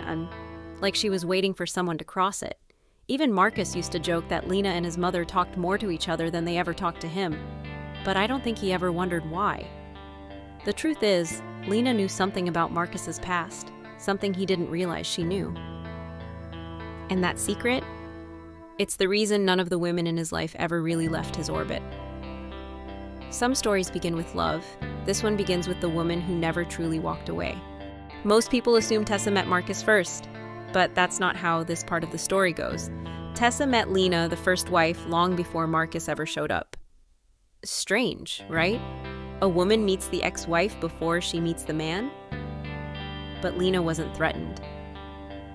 man, like she was waiting for someone to cross it. Even Marcus used to joke that Lena and his mother talked more to each other than they ever talked to him, but I don't think he ever wondered why. The truth is, Lena knew something about Marcus's past, something he didn't realize she knew. And that secret? It's the reason none of the women in his life ever really left his orbit. Some stories begin with love. This one begins with the woman who never truly walked away. Most people assume Tessa met Marcus first, but that's not how this part of the story goes. Tessa met Lena, the first wife, long before Marcus ever showed up. Strange, right? A woman meets the ex-wife before she meets the man? But Lena wasn't threatened.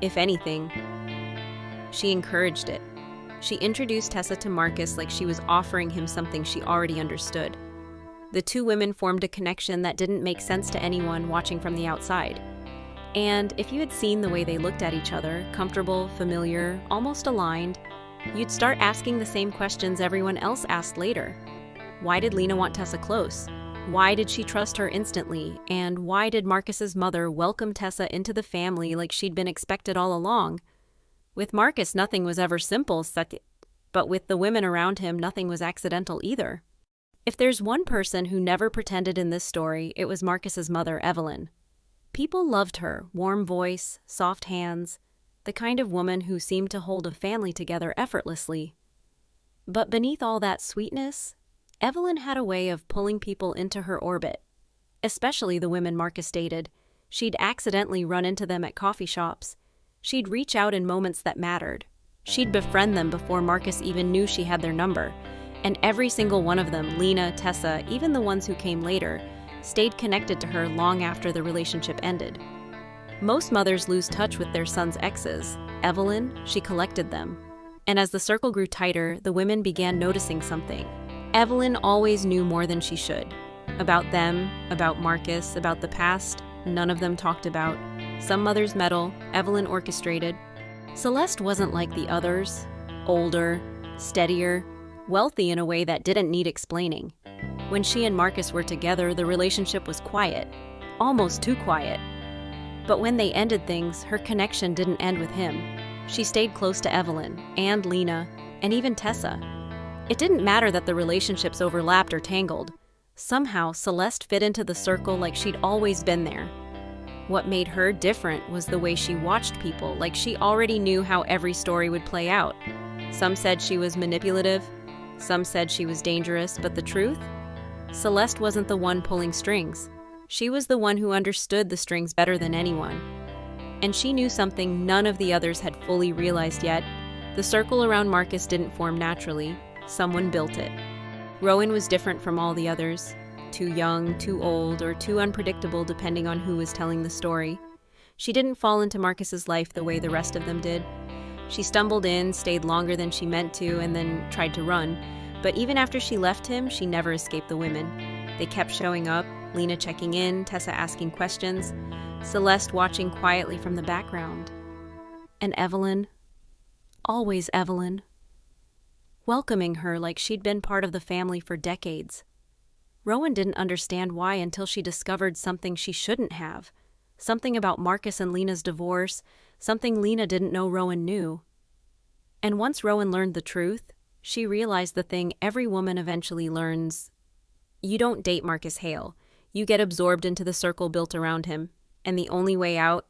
If anything, she encouraged it. She introduced Tessa to Marcus like she was offering him something she already understood. The two women formed a connection that didn't make sense to anyone watching from the outside. And if you had seen the way they looked at each other, comfortable, familiar, almost aligned, you'd start asking the same questions everyone else asked later. Why did Lena want Tessa close? Why did she trust her instantly? And why did Marcus's mother welcome Tessa into the family like she'd been expected all along? With Marcus, nothing was ever simple, but with the women around him, nothing was accidental either. If there's one person who never pretended in this story, it was Marcus's mother, Evelyn. People loved her, warm voice, soft hands, the kind of woman who seemed to hold a family together effortlessly. But beneath all that sweetness, Evelyn had a way of pulling people into her orbit, especially the women Marcus dated. She'd accidentally run into them at coffee shops. She'd reach out in moments that mattered. She'd befriend them before Marcus even knew she had their number. And every single one of them, Lena, Tessa, even the ones who came later, stayed connected to her long after the relationship ended. Most mothers lose touch with their sons' exes. Evelyn, she collected them. And as the circle grew tighter, the women began noticing something. Evelyn always knew more than she should. About them, about Marcus, about the past, none of them talked about. Some mothers meddle, Evelyn orchestrated. Celeste wasn't like the others, older, steadier, wealthy in a way that didn't need explaining. When she and Marcus were together, the relationship was quiet, almost too quiet. But when they ended things, her connection didn't end with him. She stayed close to Evelyn, and Lena, and even Tessa. It didn't matter that the relationships overlapped or tangled. Somehow, Celeste fit into the circle like she'd always been there. What made her different was the way she watched people, like she already knew how every story would play out. Some said she was manipulative, some said she was dangerous, but the truth? Celeste wasn't the one pulling strings. She was the one who understood the strings better than anyone. And she knew something none of the others had fully realized yet. The circle around Marcus didn't form naturally. Someone built it. Rowan was different from all the others. Too young, too old, or too unpredictable depending on who was telling the story. She didn't fall into Marcus's life the way the rest of them did. She stumbled in, stayed longer than she meant to, and then tried to run. But even after she left him, she never escaped the women. They kept showing up, Lena checking in, Tessa asking questions, Celeste watching quietly from the background. And Evelyn, always Evelyn, welcoming her like she'd been part of the family for decades. Rowan didn't understand why until she discovered something she shouldn't have. Something about Marcus and Lena's divorce, something Lena didn't know Rowan knew. And once Rowan learned the truth, she realized the thing every woman eventually learns. You don't date Marcus Hale. You get absorbed into the circle built around him, and the only way out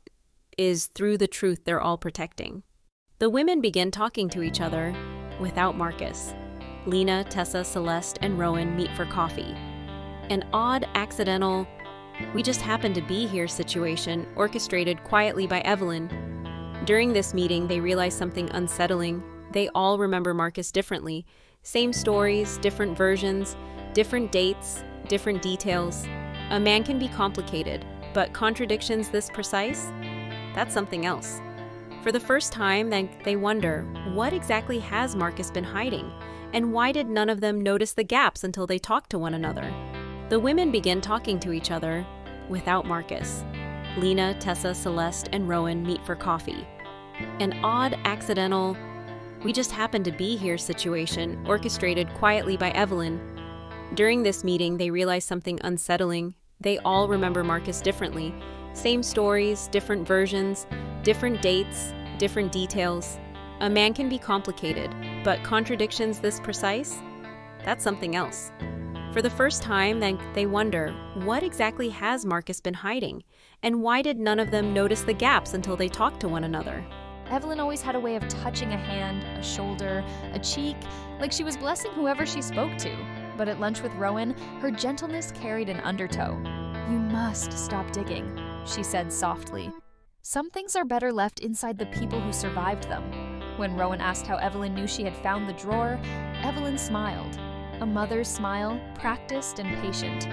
is through the truth they're all protecting. The women begin talking to each other without Marcus. Lena, Tessa, Celeste, and Rowan meet for coffee. An odd, accidental, we just happened to be here situation orchestrated quietly by Evelyn. During this meeting, they realize something unsettling. They all remember Marcus differently. Same stories, different versions, different dates, different details. A man can be complicated, but contradictions this precise? That's something else. For the first time, they wonder, what exactly has Marcus been hiding? And why did none of them notice the gaps until they talked to one another? The women begin talking to each other without Marcus. Lena, Tessa, Celeste, and Rowan meet for coffee. An odd, accidental, we just happened to be here situation orchestrated quietly by Evelyn. During this meeting, they realize something unsettling. They all remember Marcus differently. Same stories, different versions, different dates, different details. A man can be complicated, but contradictions this precise? That's something else. For the first time, they wonder, what exactly has Marcus been hiding? And why did none of them notice the gaps until they talked to one another? Evelyn always had a way of touching a hand, a shoulder, a cheek, like she was blessing whoever she spoke to. But at lunch with Rowan, her gentleness carried an undertow. "You must stop digging," she said softly. "Some things are better left inside the people who survived them." When Rowan asked how Evelyn knew she had found the drawer, Evelyn smiled. A mother's smile, practiced and patient.